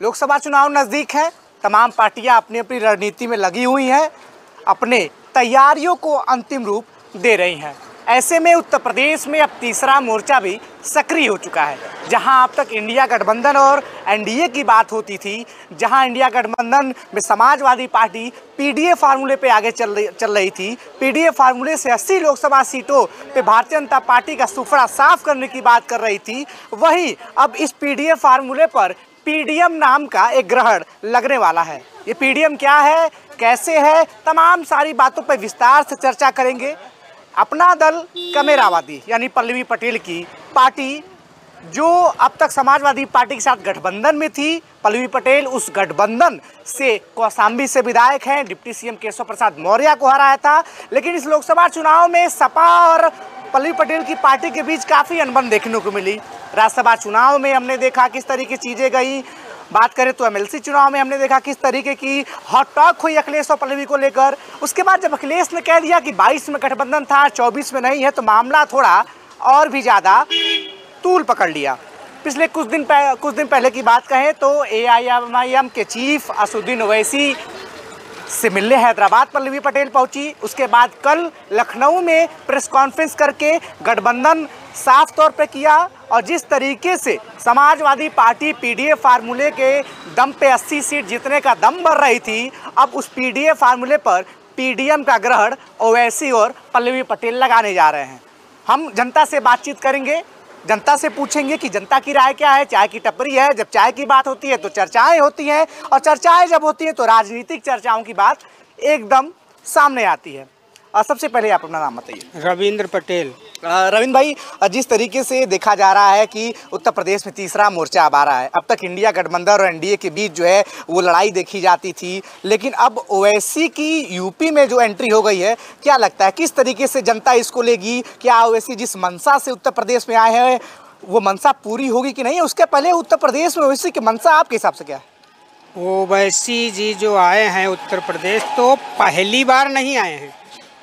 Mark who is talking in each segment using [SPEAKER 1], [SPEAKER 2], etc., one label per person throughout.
[SPEAKER 1] लोकसभा चुनाव नज़दीक है, तमाम पार्टियां अपनी अपनी रणनीति में लगी हुई हैं, अपने तैयारियों को अंतिम रूप दे रही हैं। ऐसे में उत्तर प्रदेश में अब तीसरा मोर्चा भी सक्रिय हो चुका है। जहां अब तक इंडिया गठबंधन और एनडीए की बात होती थी, जहां इंडिया गठबंधन में समाजवादी पार्टी पीडीए फार्मूले पे आगे चल रही थी, पीडीए फार्मूले से 80 लोकसभा सीटों पे भारतीय जनता पार्टी का सुफड़ा साफ करने की बात कर रही थी, वहीं अब इस पीडीए फार्मूले पर पीडीएम नाम का एक ग्रहण लगने वाला है। ये पीडीएम क्या है, कैसे है, तमाम सारी बातों पर विस्तार से चर्चा करेंगे। अपना दल कमेरावादी यानी पल्लवी पटेल की पार्टी, जो अब तक समाजवादी पार्टी के साथ गठबंधन में थी, पल्लवी पटेल उस गठबंधन से कौशाम्बी से विधायक हैं, डिप्टी सीएम केशव प्रसाद मौर्य को हराया था। लेकिन इस लोकसभा चुनाव में सपा और पल्लवी पटेल की पार्टी के बीच काफ़ी अनबन देखने को मिली। राज्यसभा चुनाव में हमने देखा किस तरीके चीज़ें गई, बात करें तो एमएलसी चुनाव में हमने देखा किस तरीके की हॉट टॉक हुई अखिलेश और पल्लवी को लेकर। उसके बाद जब अखिलेश ने कह दिया कि 22 में गठबंधन था, 24 में नहीं है, तो मामला थोड़ा और भी ज़्यादा तूल पकड़ लिया। पिछले कुछ दिन पहले की बात कहें तो एआईएमआईएम के चीफ असदुद्दीन ओवैसी से मिलने हैदराबाद पल्लवी पटेल पहुंची। उसके बाद कल लखनऊ में प्रेस कॉन्फ्रेंस करके गठबंधन साफ तौर पे किया, और जिस तरीके से समाजवादी पार्टी पीडीए फार्मूले के दम पे 80 सीट जीतने का दम भर रही थी, अब उस पीडीए फार्मूले पर पीडीएम का ग्रहण ओवैसी और पल्लवी पटेल लगाने जा रहे हैं। हम जनता से बातचीत करेंगे, जनता से पूछेंगे कि जनता की राय क्या है। चाय की टपरी है, जब चाय की बात होती है तो चर्चाएं होती हैं, और चर्चाएं जब होती हैं तो राजनीतिक चर्चाओं की बात एकदम सामने आती है। सबसे पहले आप अपना नाम बताइए।
[SPEAKER 2] रविंद्र पटेल।
[SPEAKER 1] रविंद्र भाई, जिस तरीके से देखा जा रहा है कि उत्तर प्रदेश में तीसरा मोर्चा अब आ रहा है, अब तक इंडिया गठबंधन और एनडीए के बीच जो है वो लड़ाई देखी जाती थी, लेकिन अब ओवैसी की यूपी में जो एंट्री हो गई है, क्या लगता है किस तरीके से जनता इसको लेगी? क्या ओवैसी जिस मंशा से उत्तर प्रदेश में आए हैं वो मंशा पूरी होगी कि नहीं? उसके पहले उत्तर प्रदेश में ओवैसी की मंशा आपके हिसाब से क्या है?
[SPEAKER 2] ओवैसी जी जो आए हैं उत्तर प्रदेश, तो पहली बार नहीं आए हैं,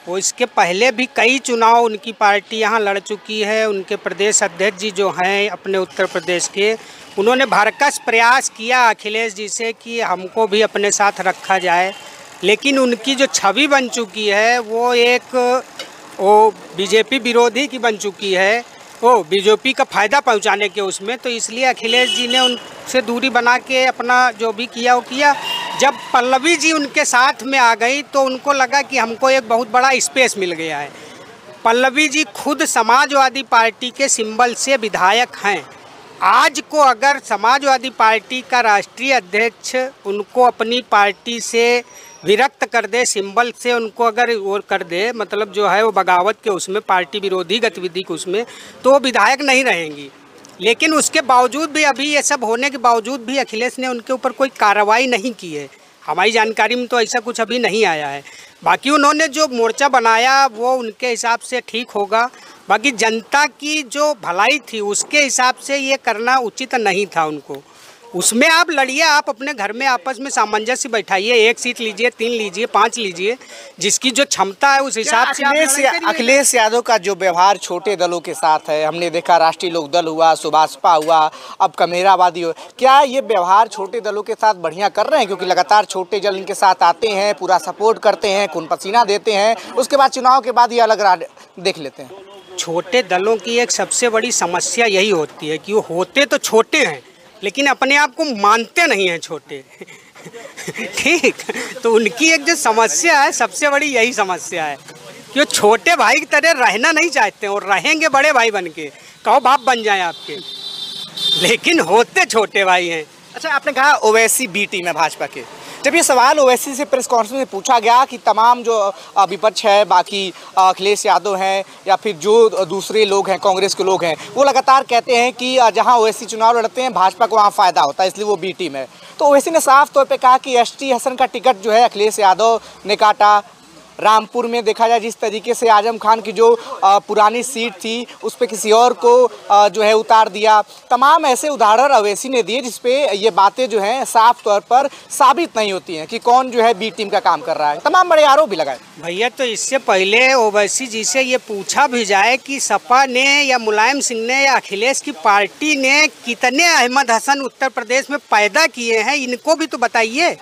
[SPEAKER 2] वो इसके पहले भी कई चुनाव उनकी पार्टी यहाँ लड़ चुकी है। उनके प्रदेश अध्यक्ष जी जो हैं अपने उत्तर प्रदेश के, उन्होंने भरकस प्रयास किया अखिलेश जी से कि हमको भी अपने साथ रखा जाए, लेकिन उनकी जो छवि बन चुकी है वो एक बीजेपी विरोधी की बन चुकी है, वो बीजेपी का फ़ायदा पहुंचाने के उसमें। तो इसलिए अखिलेश जी ने उनसे दूरी बना के अपना जो भी किया वो किया। जब पल्लवी जी उनके साथ में आ गई तो उनको लगा कि हमको एक बहुत बड़ा स्पेस मिल गया है। पल्लवी जी खुद समाजवादी पार्टी के सिंबल से विधायक हैं। आज को अगर समाजवादी पार्टी का राष्ट्रीय अध्यक्ष उनको अपनी पार्टी से विरक्त कर दे, सिंबल से उनको अगर वो कर दे, मतलब जो है वो बगावत के उसमें, पार्टी विरोधी गतिविधि के उसमें, तो वो विधायक नहीं रहेंगी। लेकिन उसके बावजूद भी, अभी ये सब होने के बावजूद भी अखिलेश ने उनके ऊपर कोई कार्रवाई नहीं की है। हमारी जानकारी में तो ऐसा कुछ अभी नहीं आया है। बाकी उन्होंने जो मोर्चा बनाया वो उनके हिसाब से ठीक होगा। बाकी जनता की जो भलाई थी उसके हिसाब से ये करना उचित नहीं था उनको। उसमें आप लड़िए, आप अपने घर में आपस में सामंजस्य बैठाइए, 1 सीट लीजिए, 3 लीजिए, 5 लीजिए, जिसकी जो क्षमता है उस हिसाब से।
[SPEAKER 1] अखिलेश यादव का जो व्यवहार छोटे दलों के साथ है, हमने देखा राष्ट्रीय लोकदल हुआ, सुभाषपा हुआ, अब कमेरावादी हो, क्या ये व्यवहार छोटे दलों के साथ बढ़िया कर रहे हैं? क्योंकि लगातार छोटे दल इनके साथ आते हैं, पूरा सपोर्ट करते हैं, खून पसीना देते हैं, उसके बाद चुनाव के बाद ये अलग राह देख लेते हैं।
[SPEAKER 2] छोटे दलों की एक सबसे बड़ी समस्या यही होती है कि वो होते तो छोटे हैं लेकिन अपने आप को मानते नहीं हैं छोटे। ठीक, तो उनकी एक जो समस्या है, सबसे बड़ी यही समस्या है कि वो छोटे भाई की तरह रहना नहीं चाहते और रहेंगे बड़े भाई बन के, कहो बाप बन जाए आपके, लेकिन होते छोटे भाई हैं।
[SPEAKER 1] अच्छा, आपने कहा ओवैसी बी टीम है भाजपा के। जब ये सवाल ओवैसी से प्रेस कॉन्फ्रेंस में पूछा गया कि तमाम जो विपक्ष है, बाकी अखिलेश यादव हैं या फिर जो दूसरे लोग हैं, कांग्रेस के लोग हैं, वो लगातार कहते हैं कि जहां ओवैसी चुनाव लड़ते हैं भाजपा को वहां फ़ायदा होता है, इसलिए वो बी टीम है। तो ओवैसी ने साफ तौर पे कहा कि एसटी हसन का टिकट जो है अखिलेश यादव ने काटा, रामपुर में देखा जाए जिस तरीके से आजम खान की जो पुरानी सीट थी उस पर किसी और को जो है उतार दिया। तमाम ऐसे उदाहरण अवैसी ने दिए जिसपे ये बातें जो हैं साफ तौर पर साबित नहीं होती हैं कि कौन जो है बी टीम का काम कर रहा है। तमाम बड़े आरोप भी लगाए।
[SPEAKER 2] भैया तो इससे पहले ओवैसी जी से ये पूछा भी जाए कि सपा ने या मुलायम सिंह ने या अखिलेश की पार्टी ने कितने अहमद हसन उत्तर प्रदेश में पैदा किए हैं, इनको भी तो बताइए।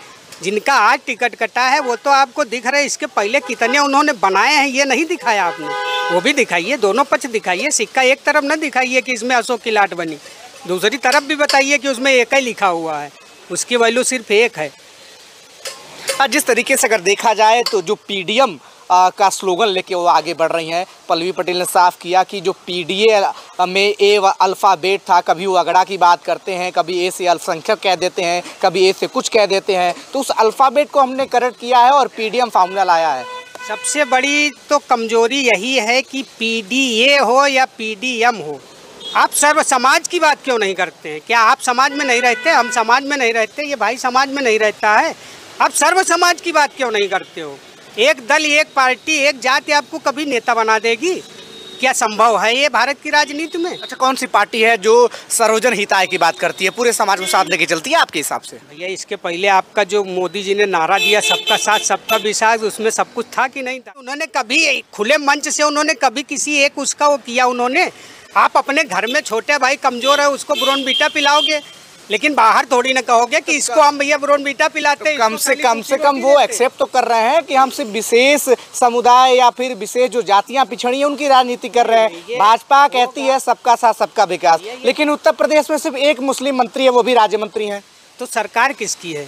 [SPEAKER 2] जिनका आज टिकट कटा है वो तो आपको दिख रहा है, इसके पहले कितने उन्होंने बनाए हैं ये नहीं दिखाया आपने, वो भी दिखाइए, दोनों पक्ष दिखाइए। सिक्का एक तरफ न दिखाइए कि इसमें अशोक की लाट बनी, दूसरी तरफ भी बताइए कि उसमें एक ही लिखा हुआ है, उसकी वैल्यू सिर्फ एक है।
[SPEAKER 1] जिस तरीके से अगर देखा जाए तो जो पीडीएम का स्लोगन लेके वो आगे बढ़ रही हैं, पल्लवी पटेल ने साफ किया कि जो पीडीए में ए अल्फ़ाबेट था, कभी वो अगड़ा की बात करते हैं, कभी ए से अल्पसंख्यक कह देते हैं, कभी ए से कुछ कह देते हैं, तो उस अल्फ़ाबेट को हमने करेक्ट किया है और पीडीएम फार्मूला लाया है।
[SPEAKER 2] सबसे बड़ी तो कमजोरी यही है कि पीडीए हो या पीडीएम हो, आप सर्व समाज की बात क्यों नहीं करते हैं? क्या आप समाज में नहीं रहते? हम समाज में नहीं रहते, ये भाई समाज में नहीं रहता है, आप सर्व समाज की बात क्यों नहीं करते हो? एक दल, एक पार्टी, एक जाति आपको कभी नेता बना देगी? क्या संभव है ये भारत की राजनीति में?
[SPEAKER 1] अच्छा, कौन सी पार्टी है जो सर्वजन हिताय की बात करती है, पूरे समाज को साथ लेके चलती है आपके हिसाब से?
[SPEAKER 2] भैया इसके पहले आपका जो मोदी जी ने नारा दिया सबका साथ सबका विकास, उसमें सब कुछ था कि नहीं था? उन्होंने कभी खुले मंच से उन्होंने कभी किसी एक उसका वो किया उन्होंने? आप अपने घर में छोटे भाई कमजोर है उसको ब्रोनवीटा पिलाओगे, लेकिन बाहर थोड़ी ना कहोगे कि इसको हम भैया ब्रोनवीटा पिलाते हैं।
[SPEAKER 1] कम से कम वो एक्सेप्ट तो कर रहे हैं कि हम सिर्फ विशेष समुदाय या फिर विशेष जो जातियां पिछड़ी हैं उनकी राजनीति कर रहे हैं। भाजपा कहती है सबका साथ सबका विकास, लेकिन उत्तर प्रदेश में सिर्फ एक मुस्लिम मंत्री है, वो भी राज्य मंत्री हैं।
[SPEAKER 2] तो सरकार किसकी है?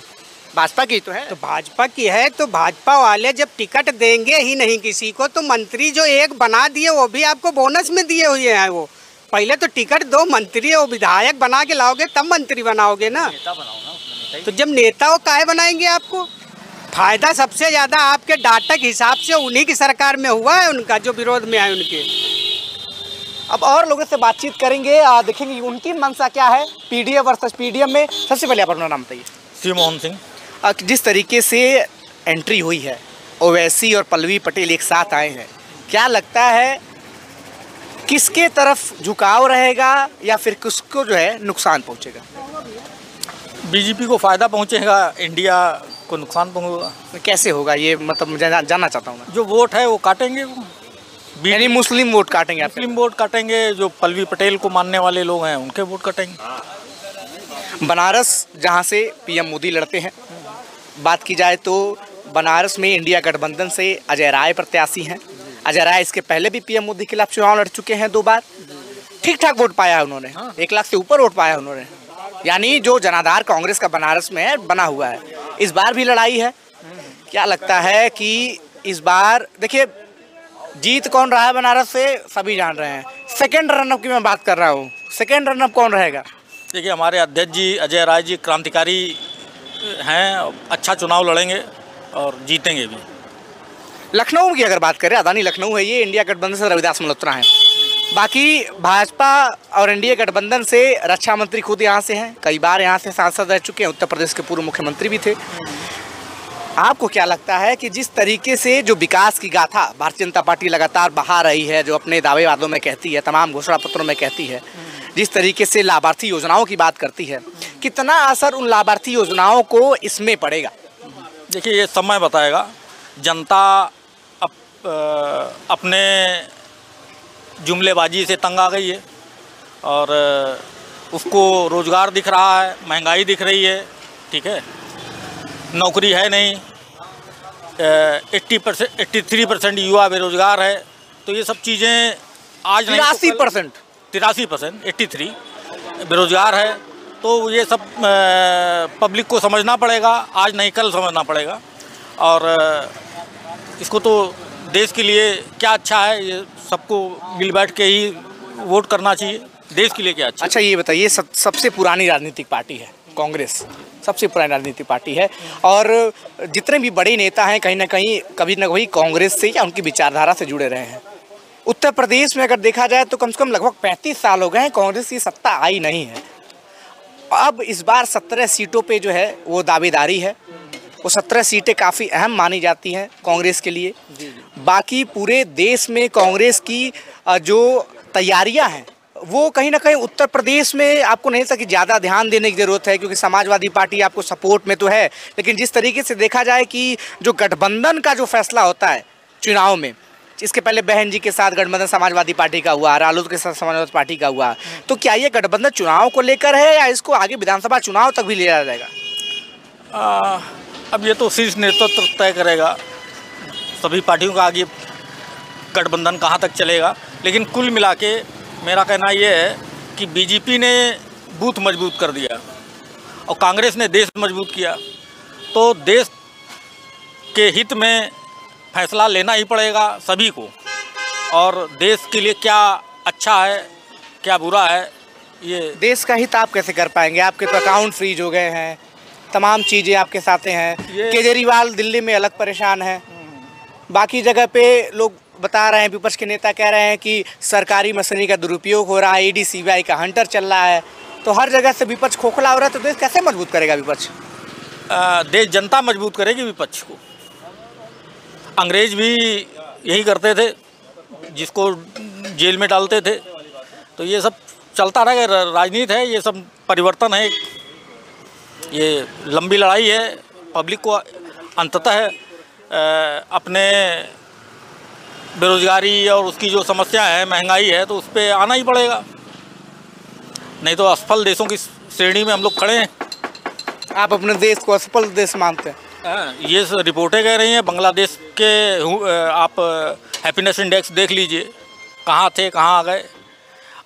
[SPEAKER 1] भाजपा की तो है।
[SPEAKER 2] तो भाजपा की है, तो भाजपा वाले जब टिकट देंगे ही नहीं किसी को, तो मंत्री जो एक बना दिए वो भी आपको बोनस में दिए हुए हैं। वो पहले तो टिकट दो, मंत्री और विधायक बना के लाओगे तब मंत्री बनाओगे ना। तो जब नेता हो काहे बनाएंगे आपको? फायदा सबसे ज़्यादा आपके डाटा के हिसाब से उन्हीं की सरकार में हुआ है, उनका जो विरोध में आए उनके।
[SPEAKER 1] अब और लोगों से बातचीत करेंगे, देखेंगे उनकी मंशा क्या है पीडीए वर्सेस पीडीएम में। सबसे पहले आप अपना नाम बताइए।
[SPEAKER 3] श्री मोहन सिंह।
[SPEAKER 1] जिस तरीके से एंट्री हुई है, ओवैसी और पल्लवी पटेल एक साथ आए हैं, क्या लगता है किसके तरफ झुकाव रहेगा या फिर किसको जो है नुकसान पहुंचेगा?
[SPEAKER 3] बीजेपी को फ़ायदा पहुंचेगा, इंडिया को नुकसान पहुंचेगा।
[SPEAKER 1] कैसे होगा ये, मतलब मुझे जानना चाहता हूँ मैं।
[SPEAKER 3] जो वोट है वो काटेंगे,
[SPEAKER 1] यानी मुस्लिम वोट काटेंगे?
[SPEAKER 3] मुस्लिम वोट काटेंगे, जो पल्लवी पटेल को मानने वाले लोग हैं उनके वोट काटेंगे।
[SPEAKER 1] बनारस जहाँ से पीएम मोदी लड़ते हैं, बात की जाए तो बनारस में इंडिया गठबंधन से अजय राय प्रत्याशी हैं। अजय राय इसके पहले भी पीएम मोदी के खिलाफ चुनाव लड़ चुके हैं 2 बार, ठीक ठाक वोट पाया है उन्होंने, 1 लाख से ऊपर वोट पाया उन्होंने। यानी जो जनाधार कांग्रेस का बनारस में है बना हुआ है। इस बार भी लड़ाई है। क्या लगता है कि इस बार, देखिए जीत कौन रहा है बनारस से सभी जान रहे हैं, सेकेंड रनअप की मैं बात कर रहा हूँ, सेकेंड रनअप कौन रहेगा?
[SPEAKER 3] देखिए हमारे अध्यक्ष जी अजय राय जी क्रांतिकारी हैं, अच्छा चुनाव लड़ेंगे और जीतेंगे भी।
[SPEAKER 1] लखनऊ की अगर बात करें, अदानी लखनऊ है, ये इंडिया गठबंधन से रविदास मल्होत्रा हैं। बाकी भाजपा और एनडीए गठबंधन से रक्षा मंत्री खुद यहाँ से हैं, कई बार यहाँ से सांसद रह चुके हैं, उत्तर प्रदेश के पूर्व मुख्यमंत्री भी थे। आपको क्या लगता है कि जिस तरीके से जो विकास की गाथा भारतीय जनता पार्टी लगातार बहा रही है, जो अपने दावे वादों में कहती है, तमाम घोषणा पत्रों में कहती है, जिस तरीके से लाभार्थी योजनाओं की बात करती है, कितना असर उन लाभार्थी योजनाओं को इसमें पड़ेगा?
[SPEAKER 3] देखिए ये समय बताएगा। जनता अपने जुमलेबाजी से तंग आ गई है और उसको रोज़गार दिख रहा है, महंगाई दिख रही है, ठीक है, नौकरी है नहीं, 83% युवा बेरोजगार है। तो ये सब चीज़ें आज
[SPEAKER 1] 83%,
[SPEAKER 3] 83 बेरोजगार है। तो ये सब पब्लिक को समझना पड़ेगा, आज नहीं कल समझना पड़ेगा। और इसको तो देश के लिए क्या अच्छा है, ये सबको मिल बैठ के ही वोट करना चाहिए, देश के लिए क्या अच्छा।
[SPEAKER 1] अच्छा ये बताइए, सबसे पुरानी राजनीतिक पार्टी है कांग्रेस, सबसे पुरानी राजनीतिक पार्टी है, और जितने भी बड़े नेता हैं कहीं ना कहीं कभी ना कभी कांग्रेस से या उनकी विचारधारा से जुड़े रहे हैं। उत्तर प्रदेश में अगर देखा जाए तो कम से कम लगभग 35 साल हो गए हैं कांग्रेस की सत्ता आई नहीं है। अब इस बार 17 सीटों पे जो है वो दावेदारी है। वो 17 सीटें काफ़ी अहम मानी जाती हैं कांग्रेस के लिए। बाकी पूरे देश में कांग्रेस की जो तैयारियां हैं वो कहीं ना कहीं उत्तर प्रदेश में आपको नहीं लगता कि ज़्यादा ध्यान देने की ज़रूरत है, क्योंकि समाजवादी पार्टी आपको सपोर्ट में तो है, लेकिन जिस तरीके से देखा जाए कि जो गठबंधन का जो फैसला होता है चुनाव में, इसके पहले बहन जी के साथ गठबंधन समाजवादी पार्टी का हुआ, रालोद के साथ समाजवादी पार्टी का हुआ, तो क्या ये गठबंधन चुनाव को लेकर है या इसको आगे विधानसभा चुनाव तक भी ले जाया जाएगा?
[SPEAKER 3] अब ये तो शीर्ष नेतृत्व तय करेगा, सभी पार्टियों का आगे गठबंधन कहाँ तक चलेगा। लेकिन कुल मिला के मेरा कहना ये है कि बीजेपी ने बूथ मजबूत कर दिया और कांग्रेस ने देश मजबूत किया, तो देश के हित में फैसला लेना ही पड़ेगा सभी को, और देश के लिए क्या अच्छा है क्या बुरा है ये
[SPEAKER 1] देश का हित आप कैसे कर पाएंगे? आपके तो अकाउंट फ्रीज हो गए हैं, तमाम चीज़ें आपके साथ हैं, केजरीवाल दिल्ली में अलग परेशान है, बाकी जगह पे लोग बता रहे हैं, विपक्ष के नेता कह रहे हैं कि सरकारी मशीनरी का दुरुपयोग हो रहा है, ईडी सीबीआई का हंटर चल रहा है, तो हर जगह से विपक्ष खोखला हो रहा है, तो देश कैसे मजबूत करेगा विपक्ष?
[SPEAKER 3] देश जनता मजबूत करेगी विपक्ष को। अंग्रेज भी यही करते थे, जिसको जेल में डालते थे, तो ये सब चलता रहेगा, राजनीति है, ये सब परिवर्तन है, ये लंबी लड़ाई है। पब्लिक को अंततः अपने बेरोजगारी और उसकी जो समस्या है, महंगाई है, तो उस पर आना ही पड़ेगा, नहीं तो असफल देशों की श्रेणी में हम लोग खड़े हैं।
[SPEAKER 1] आप अपने देश को असफल देश मानते हैं?
[SPEAKER 3] ये रिपोर्टें कह रही हैं। बांग्लादेश के आप हैप्पीनेस इंडेक्स देख लीजिए, कहाँ थे कहाँ आ गए।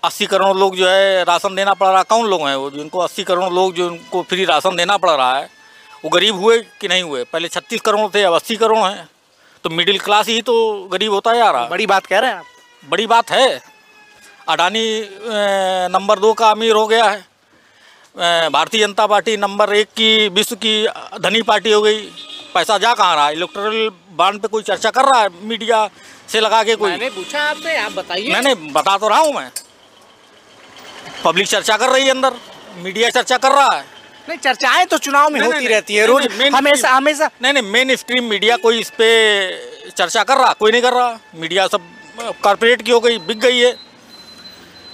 [SPEAKER 3] 80 करोड़ लोग जो है राशन देना पड़ रहा, कौन लोग हैं वो जिनको 80 करोड़ लोग जो उनको फ्री राशन देना पड़ रहा है, वो गरीब हुए कि नहीं हुए? पहले 36 करोड़ थे, अब 80 करोड़ हैं, तो मिडिल क्लास ही तो गरीब होता जा रहा।
[SPEAKER 1] बड़ी बात कह रहे हैं आप?
[SPEAKER 3] बड़ी बात है। अडानी नंबर 2 का अमीर हो गया है, भारतीय जनता पार्टी नंबर 1 की विश्व की धनी पार्टी हो गई। पैसा जा कहाँ रहा है? इलेक्टोरल बॉन्ड पे कोई चर्चा कर रहा है मीडिया से लगा के? कोई
[SPEAKER 1] मैंने पूछा आपसे, आप बताइए।
[SPEAKER 3] मैंने बता तो रहा हूँ, मैं पब्लिक चर्चा कर रही है, अंदर मीडिया चर्चा कर रहा है।
[SPEAKER 1] नहीं, चर्चाएं तो चुनाव में होती रहती है रोज, हमेशा हमेशा।
[SPEAKER 3] नहीं, मेन स्ट्रीम मीडिया कोई इस पे चर्चा कर रहा? कोई नहीं कर रहा। मीडिया सब कॉर्पोरेट की हो गई, बिक गई है,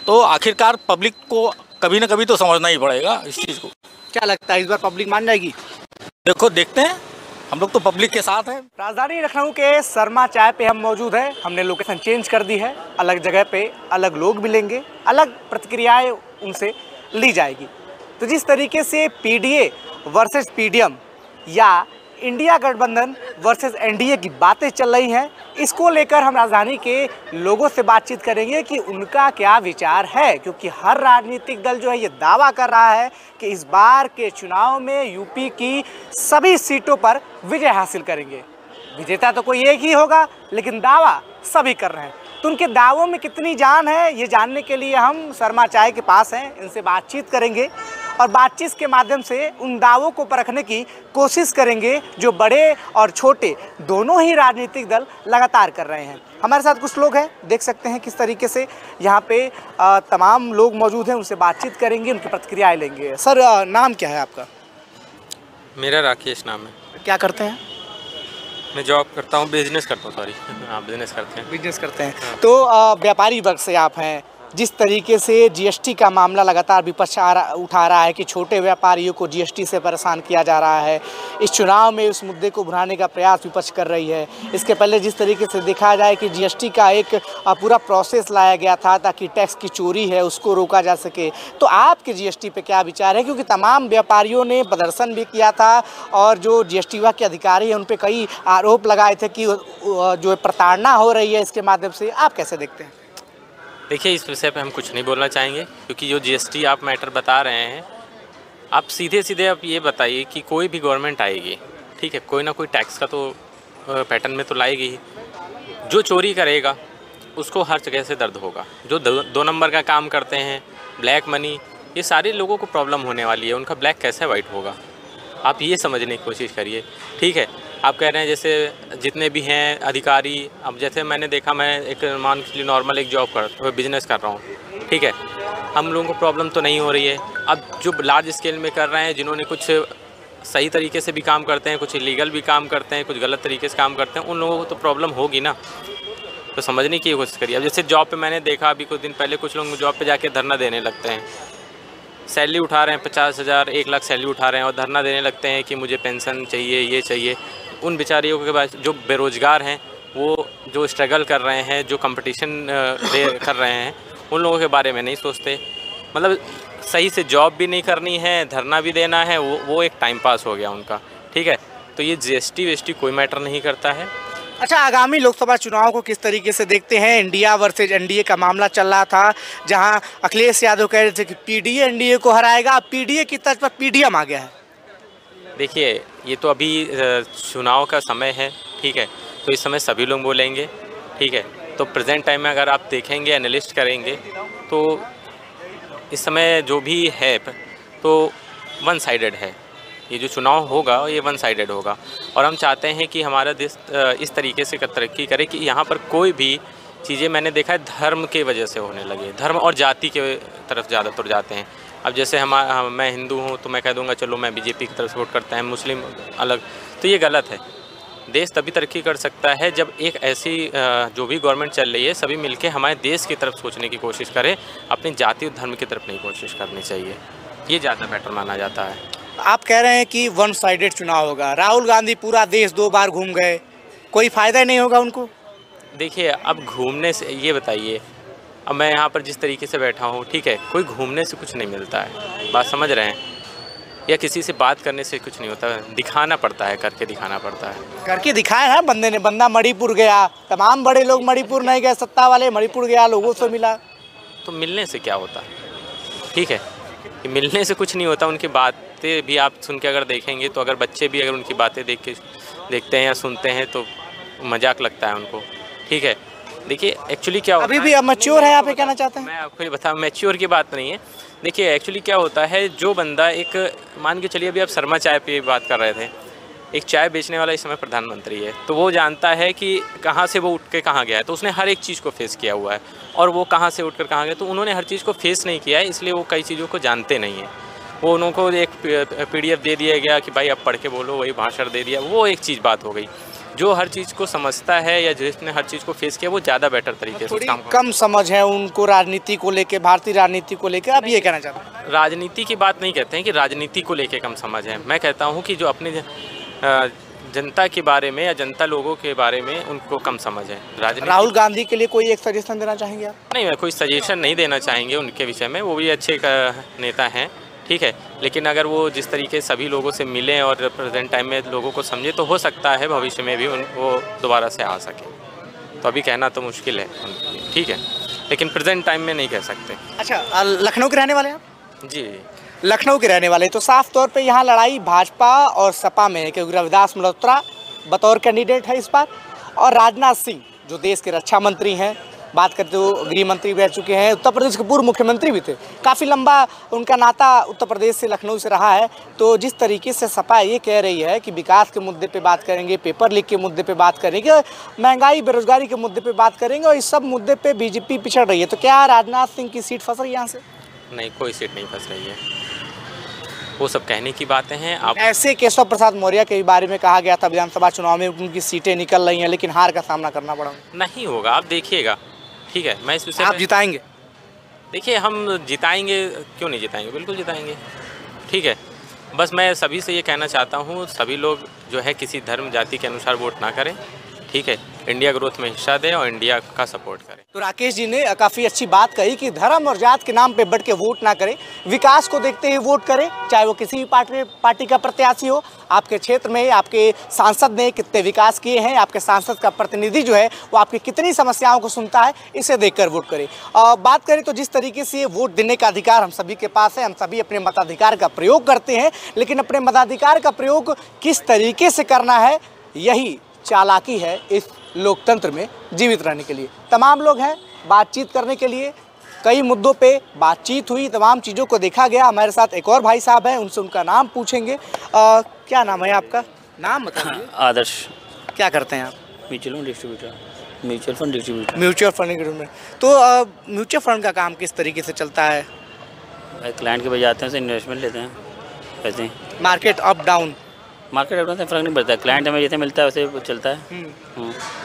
[SPEAKER 3] तो आखिरकार पब्लिक को कभी ना कभी तो समझना ही पड़ेगा इस चीज़ को।
[SPEAKER 1] क्या लगता है इस बार पब्लिक मान जाएगी?
[SPEAKER 3] देखो, देखते हैं, हम लोग तो पब्लिक के साथ हैं।
[SPEAKER 1] राजधानी लखनऊ के शर्मा चाय पे हम मौजूद हैं। हमने लोकेशन चेंज कर दी है, अलग जगह पे अलग लोग मिलेंगे, अलग प्रतिक्रियाएं उनसे ली जाएगी। तो जिस तरीके से पीडीए वर्सेस पीडीएम या इंडिया गठबंधन वर्सेस एनडीए की बातें चल रही हैं, इसको लेकर हम राजधानी के लोगों से बातचीत करेंगे कि उनका क्या विचार है, क्योंकि हर राजनीतिक दल जो है ये दावा कर रहा है कि इस बार के चुनाव में यूपी की सभी सीटों पर विजय हासिल करेंगे। विजेता तो कोई एक ही होगा, लेकिन दावा सभी कर रहे हैं। तो उनके दावों में कितनी जान है, ये जानने के लिए हम शर्मा चाय के पास हैं, इनसे बातचीत करेंगे और बातचीत के माध्यम से उन दावों को परखने की कोशिश करेंगे जो बड़े और छोटे दोनों ही राजनीतिक दल लगातार कर रहे हैं। हमारे साथ कुछ लोग हैं, देख सकते हैं किस तरीके से यहाँ पे तमाम लोग मौजूद हैं, उनसे बातचीत करेंगे, उनकी प्रतिक्रियाएँ लेंगे। सर, नाम क्या है आपका?
[SPEAKER 4] मेरा राकेश नाम है।
[SPEAKER 1] क्या करते हैं?
[SPEAKER 4] मैं जॉब करता हूँ, बिजनेस करता हूँ, सॉरी। हाँ, बिजनेस करते हैं।
[SPEAKER 1] बिजनेस करते हैं। तो व्यापारी वर्ग से आप हैं, जिस तरीके से जीएसटी का मामला लगातार विपक्ष उठा रहा है कि छोटे व्यापारियों को जीएसटी से परेशान किया जा रहा है, इस चुनाव में उस मुद्दे को भुनाने का प्रयास विपक्ष कर रही है। इसके पहले जिस तरीके से देखा जाए कि जीएसटी का एक पूरा प्रोसेस लाया गया था ताकि टैक्स की चोरी है उसको रोका जा सके, तो आपके जीएसटी पे क्या विचार है? क्योंकि तमाम व्यापारियों ने प्रदर्शन भी किया था और जो जीएसटी विभाग के अधिकारी हैं उन पर कई आरोप लगाए थे कि जो प्रताड़ना हो रही है इसके माध्यम से। आप कैसे देखते हैं?
[SPEAKER 4] देखिए, इस विषय पे हम कुछ नहीं बोलना चाहेंगे, क्योंकि जो जीएसटी आप मैटर बता रहे हैं, आप सीधे सीधे आप ये बताइए कि कोई भी गवर्नमेंट आएगी, ठीक है, कोई ना कोई टैक्स का तो पैटर्न में तो लाएगी ही। जो चोरी करेगा उसको हर जगह से दर्द होगा। जो दो नंबर का काम करते हैं, ब्लैक मनी, ये सारे लोगों को प्रॉब्लम होने वाली है। उनका ब्लैक कैसे वाइट होगा, आप ये समझने की कोशिश करिए। ठीक है, आप कह रहे हैं जैसे जितने भी हैं अधिकारी, अब जैसे मैंने देखा, मैं एक मान के लिए नॉर्मल एक जॉब बिजनेस कर रहा हूँ, ठीक है, हम लोगों को प्रॉब्लम तो नहीं हो रही है। अब जो लार्ज स्केल में कर रहे हैं, जिन्होंने कुछ सही तरीके से भी काम करते हैं, कुछ इलीगल भी काम करते हैं, कुछ गलत तरीके से काम करते हैं, उन लोगों को तो प्रॉब्लम होगी ना। तो समझने की कोशिश करिए। अब जैसे जॉब पे मैंने देखा अभी कुछ दिन पहले कुछ लोग जॉब पे जाके धरना देने लगते हैं, सैलरी उठा रहे हैं 50,000 1 लाख सैलरी उठा रहे हैं और धरना देने लगते हैं कि मुझे पेंशन चाहिए, ये चाहिए। उन बेचारियों के पास जो बेरोज़गार हैं, वो जो स्ट्रगल कर रहे हैं, जो कंपटीशन कर रहे हैं, उन लोगों के बारे में नहीं सोचते। मतलब सही से जॉब भी नहीं करनी है, धरना भी देना है, वो एक टाइम पास हो गया उनका। ठीक है, तो ये जीएसटी वेएसटी कोई मैटर नहीं करता है।
[SPEAKER 1] अच्छा, आगामी लोकसभा चुनाव को किस तरीके से देखते हैं? इंडिया वर्सेज एनडीए का मामला चल रहा था, जहां अखिलेश यादव कह रहे थे कि पीडीए एनडीए को हराएगा। अब पीडीए की तर्ज पर पीडीएम आ गया है।
[SPEAKER 4] देखिए, ये तो अभी चुनाव का समय है, ठीक है, तो इस समय सभी लोग बोलेंगे, ठीक है। तो प्रेजेंट टाइम में अगर आप देखेंगे, एनालिस्ट करेंगे, तो इस समय जो भी है तो वन साइडेड है। ये जो चुनाव होगा ये वन साइडेड होगा, और हम चाहते हैं कि हमारा देश इस तरीके से तरक्की करे कि यहाँ पर कोई भी चीज़ें, मैंने देखा है धर्म के वजह से होने लगे, धर्म और जाति के तरफ ज़्यादातर जाते हैं। अब जैसे मैं हिंदू हूँ तो मैं कह दूँगा चलो मैं बीजेपी की तरफ सपोर्ट करता है, मुस्लिम अलग, तो ये गलत है। देश तभी तरक्की कर सकता है जब एक ऐसी जो भी गवर्नमेंट चल रही है, सभी मिलके हमारे देश की तरफ सोचने की कोशिश करें, अपनी जाति और धर्म की तरफ नहीं कोशिश करनी चाहिए। ये ज़्यादा बेटर माना जाता है।
[SPEAKER 1] आप कह रहे हैं कि वन साइडेड चुनाव होगा। राहुल गांधी पूरा देश 2 बार घूम गए, कोई फ़ायदा नहीं होगा उनको?
[SPEAKER 4] देखिए, अब घूमने से, ये बताइए, अब मैं यहाँ पर जिस तरीके से बैठा हूँ, ठीक है, कोई घूमने से कुछ नहीं मिलता है, बात समझ रहे हैं, या किसी से बात करने से कुछ नहीं होता है, दिखाना पड़ता है, करके दिखाना पड़ता है।
[SPEAKER 1] करके दिखाया है बंदे ने। बंदा मणिपुर गया, तमाम बड़े लोग मणिपुर नहीं गए, सत्ता वाले मणिपुर गया, लोगों से मिला।
[SPEAKER 4] तो मिलने से क्या होता है? ठीक है, कि मिलने से कुछ नहीं होता। उनकी बातें भी आप सुन के अगर देखेंगे, तो अगर बच्चे भी अगर उनकी बातें देखते हैं या सुनते हैं तो मजाक लगता है उनको। ठीक है, देखिए एक्चुअली क्या होता है,
[SPEAKER 1] अभी भी अब मैच्योर है, आप ये कहना चाहते हैं?
[SPEAKER 4] मैं आपको ये बता, मैच्योर की बात नहीं है। देखिए एक्चुअली क्या होता है, जो बंदा एक, मान के चलिए अभी आप शर्मा चाय पे बात कर रहे थे, एक चाय बेचने वाला इस समय प्रधानमंत्री है, तो वो जानता है कि कहाँ से वो उठ के कहाँ गया है, तो उसने हर एक चीज़ को फेस किया हुआ है, और वो कहाँ से उठकर कहाँ गया, तो उन्होंने हर चीज़ को फेस नहीं किया है, इसलिए वो कई चीज़ों को जानते नहीं हैं। वो उनको एक PDF दे दिया गया कि भाई अब पढ़ के बोलो, वही भाषण दे दिया, वो एक चीज़ बात हो गई। जो हर चीज़ को समझता है या जिसने हर चीज़ को फेस किया, वो ज़्यादा बेटर तरीके से काम
[SPEAKER 1] कम समझ है उनको राजनीति को लेके, भारतीय राजनीति को लेके, आप ये कहना चाहते हैं?
[SPEAKER 4] राजनीति की बात नहीं कहते हैं कि राजनीति को लेके कम समझ है। मैं कहता हूँ कि जो अपने जनता के बारे में या जनता लोगों के बारे में उनको कम समझ है।
[SPEAKER 1] राहुल गांधी के लिए कोई एक सजेशन देना चाहेंगे आप?
[SPEAKER 4] नहीं, मैं कोई सजेशन नहीं देना चाहेंगे उनके विषय में, वो भी अच्छे नेता हैं, ठीक है, लेकिन अगर वो जिस तरीके से सभी लोगों से मिलें और प्रेजेंट टाइम में लोगों को समझे, तो हो सकता है भविष्य में भी वो दोबारा से आ सके। तो अभी कहना तो मुश्किल है उनके लिए, ठीक है, लेकिन प्रेजेंट टाइम में नहीं कह सकते।
[SPEAKER 1] अच्छा, लखनऊ के रहने वाले हैं आप?
[SPEAKER 4] जी,
[SPEAKER 1] लखनऊ के रहने वाले, तो साफ तौर पे यहाँ लड़ाई भाजपा और सपा में है, क्योंकि रविदास मल्होत्रा बतौर कैंडिडेट है इस बार, और राजनाथ सिंह जो देश के रक्षा मंत्री हैं, बात करते हो गृह मंत्री भी रह चुके हैं, उत्तर प्रदेश के पूर्व मुख्यमंत्री भी थे, काफ़ी लंबा उनका नाता उत्तर प्रदेश से, लखनऊ से रहा है। तो जिस तरीके से सपा ये कह रही है कि विकास के मुद्दे पे बात करेंगे, पेपर लीक के मुद्दे पे बात करेंगे, महंगाई बेरोजगारी के मुद्दे पे बात करेंगे, और इस सब मुद्दे पे बीजेपी पिछड़ रही है, तो क्या राजनाथ सिंह की सीट फंस रही है यहाँ से?
[SPEAKER 4] नहीं, कोई सीट नहीं फंस रही है, वो सब कहने की बातें हैं। आप
[SPEAKER 1] ऐसे केशव प्रसाद मौर्य के बारे में कहा गया था विधानसभा चुनाव में उनकी सीटें निकल रही हैं, लेकिन हार का सामना करना पड़ा।
[SPEAKER 4] नहीं होगा, आप देखिएगा, ठीक है, मैं इस विषय
[SPEAKER 1] आप जिताएंगे?
[SPEAKER 4] देखिए, हम जिताएंगे, क्यों नहीं जिताएंगे, बिल्कुल जिताएंगे, ठीक है। बस मैं सभी से ये कहना चाहता हूँ, सभी लोग जो है किसी धर्म जाति के अनुसार वोट ना करें, ठीक है, इंडिया ग्रोथ में हिस्सा दें और इंडिया का सपोर्ट करें।
[SPEAKER 1] तो राकेश जी ने काफ़ी अच्छी बात कही कि धर्म और जात के नाम पे बढ़ के वोट ना करें, विकास को देखते हुए वोट करें, चाहे वो किसी भी पार्टी का प्रत्याशी हो। आपके क्षेत्र में आपके सांसद ने कितने विकास किए हैं, आपके सांसद का प्रतिनिधि जो है वो आपकी कितनी समस्याओं को सुनता है, इसे देखकर वोट करें। बात करें तो जिस तरीके से वोट देने का अधिकार हम सभी के पास है, हम सभी अपने मताधिकार का प्रयोग करते हैं, लेकिन अपने मताधिकार का प्रयोग किस तरीके से करना है, यही चालाकी है इस लोकतंत्र में जीवित रहने के लिए। तमाम लोग हैं बातचीत करने के लिए, कई मुद्दों पे बातचीत हुई, तमाम चीज़ों को देखा गया। हमारे साथ एक और भाई साहब हैं, उनसे उनका नाम पूछेंगे। क्या नाम है आपका? नाम बताइए।
[SPEAKER 5] आदर्श।
[SPEAKER 1] क्या करते हैं आप?
[SPEAKER 5] Mutual fund distributor. Mutual fund distributor.
[SPEAKER 1] Mutual fund distributor. तो म्यूचुअल फंड का काम किस तरीके से चलता है?
[SPEAKER 5] क्लाइंट के पास जाते हैं, से इन्वेस्टमेंट लेते हैं वैसे ही
[SPEAKER 1] मार्केट अप डाउन?
[SPEAKER 5] मार्केट अपना से फ़र्क नहीं पड़ता, क्लाइंट हमें जैसे मिलता है वैसे वो चलता है।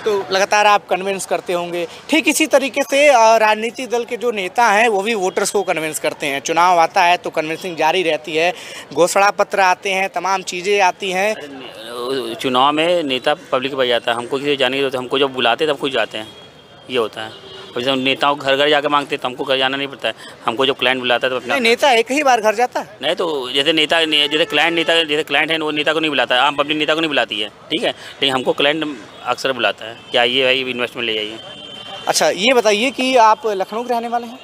[SPEAKER 1] तो लगातार आप कन्विंस करते होंगे। ठीक इसी तरीके से राजनीतिक दल के जो नेता हैं वो भी वोटर्स को कन्विंस करते हैं। चुनाव आता है तो कन्विंसिंग जारी रहती है, घोषणा पत्र आते हैं, तमाम चीज़ें आती हैं।
[SPEAKER 5] चुनाव में नेता पब्लिक के पास जाता है, हमको किसी जाने की जरूरत, हमको जब बुलाते हैं तब खुद जाते हैं, ये होता है। जैसे नेताओं को घर घर जाकर मांगते हैं तो हमको घर जाना नहीं पड़ता है, हमको जब क्लाइंट बुलाता है तो अपना।
[SPEAKER 1] नेता एक ही बार घर जाता है?
[SPEAKER 5] नहीं, तो जैसे जैसे क्लाइंट है वो नेता को नहीं बुलाता है, आम पब्लिक नेता को नहीं बुलाती है, ठीक है, लेकिन हमको क्लाइंट अक्सर बुलाता है कि आइए भाई इन्वेस्टमेंट ले जाइए।
[SPEAKER 1] अच्छा, ये बताइए कि आप लखनऊ के रहने वाले हैं,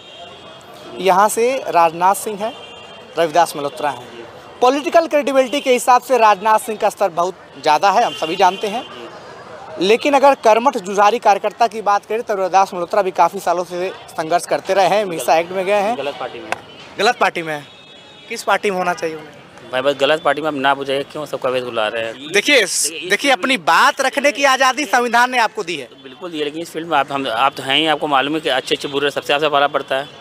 [SPEAKER 1] यहाँ से राजनाथ सिंह है, रविदास मल्होत्रा हैं। पॉलिटिकल क्रेडिबिलिटी के हिसाब से राजनाथ सिंह का स्तर बहुत ज़्यादा है, हम सभी जानते हैं, लेकिन अगर कर्मठ जुझारी कार्यकर्ता की बात करें तो रविदास मल्होत्रा भी काफ़ी सालों से संघर्ष करते रहे हैं, मीसा एक्ट में गए हैं।
[SPEAKER 5] गलत पार्टी में।
[SPEAKER 1] गलत पार्टी में? किस पार्टी में होना चाहिए उन्हें?
[SPEAKER 5] भाई बस गलत पार्टी में अब ना बुझाइए, क्यों सबका वेश बुला रहे हैं।
[SPEAKER 1] देखिए अपनी बात रखने की आज़ादी संविधान ने आपको दी है।
[SPEAKER 5] तो बिल्कुल दी है, लेकिन इस फील्ड में आप तो हैं ही, आपको मालूम है कि अच्छे बुरे सबसे ज़्यादा पाला पड़ता है,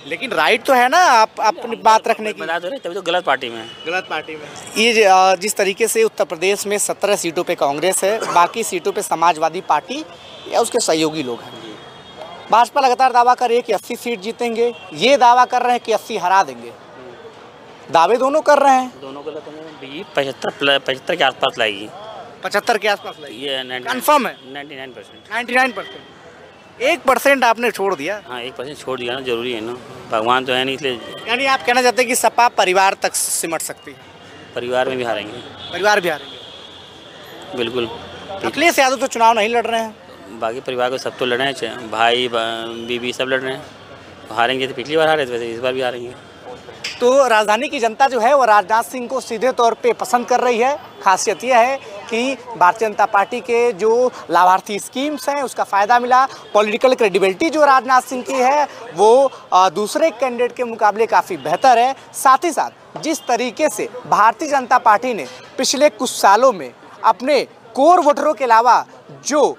[SPEAKER 1] लेकिन राइट तो है ना आप अपनी बात रखने की।
[SPEAKER 5] बता दो रहे तभी तो गलत पार्टी में है।
[SPEAKER 1] गलत पार्टी में ये जिस तरीके से उत्तर प्रदेश में 17 सीटों पे कांग्रेस है, बाकी सीटों पे समाजवादी पार्टी या उसके सहयोगी लोग हैं। भाजपा लगातार दावा कर रही है कि 80 सीट जीतेंगे, ये दावा कर रहे हैं कि 80 हरा देंगे। दावे दोनों कर रहे हैं।
[SPEAKER 5] दोनों गलत होंगे, 75 के आसपास लाएगी।
[SPEAKER 1] 75 के आसपास लाएगी,
[SPEAKER 5] ये
[SPEAKER 1] कंफर्म है?
[SPEAKER 5] 99%।
[SPEAKER 1] 99%। 1% आपने छोड़ दिया।
[SPEAKER 5] हाँ, 1% छोड़ दिया ना, जरूरी है ना, भगवान तो है नहीं, इसलिए।
[SPEAKER 1] यानी आप कहना चाहते हैं कि सपा परिवार तक सिमट सकती है?
[SPEAKER 5] परिवार में भी हारेंगे।
[SPEAKER 1] परिवार भी हारेंगे?
[SPEAKER 5] बिल्कुल।
[SPEAKER 1] अखिलेश यादव तो चुनाव नहीं लड़ रहे हैं।
[SPEAKER 5] बाकी परिवार को सब तो लड़ रहे हैं, भाई बीबी सब लड़ रहे हैं। हारेंगे तो पिछली बार हारे थे, वैसे इस बार भी हारेंगे।
[SPEAKER 1] तो राजधानी की जनता जो है वो राजनाथ सिंह को सीधे तौर पे पसंद कर रही है। खासियत यह है कि भारतीय जनता पार्टी के जो लाभार्थी स्कीम्स हैं उसका फ़ायदा मिला। पॉलिटिकल क्रेडिबिलिटी जो राजनाथ सिंह की है वो दूसरे कैंडिडेट के मुकाबले काफ़ी बेहतर है। साथ ही साथ जिस तरीके से भारतीय जनता पार्टी ने पिछले कुछ सालों में अपने कोर वोटरों के अलावा जो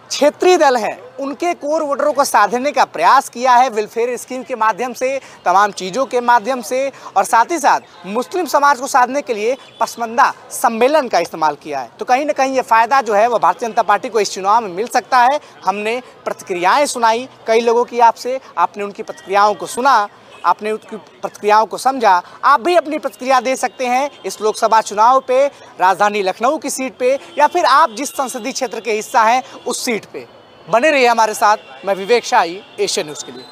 [SPEAKER 1] क्षेत्रीय दल हैं उनके कोर वोटरों को साधने का प्रयास किया है, वेलफेयर स्कीम के माध्यम से, तमाम चीज़ों के माध्यम से, और साथ ही साथ मुस्लिम समाज को साधने के लिए पसमंदा सम्मेलन का इस्तेमाल किया है। तो कहीं ना कहीं ये फ़ायदा जो है वो भारतीय जनता पार्टी को इस चुनाव में मिल सकता है। हमने प्रतिक्रियाएँ सुनाई कई लोगों की आपसे, आपने उनकी प्रतिक्रियाओं को सुना, आपने उसकी प्रतिक्रियाओं को समझा। आप भी अपनी प्रतिक्रिया दे सकते हैं इस लोकसभा चुनाव पे, राजधानी लखनऊ की सीट पे, या फिर आप जिस संसदीय क्षेत्र के हिस्सा हैं उस सीट पे। बने रहिए हमारे साथ। मैं विवेक शाही, एशियन न्यूज़ के लिए।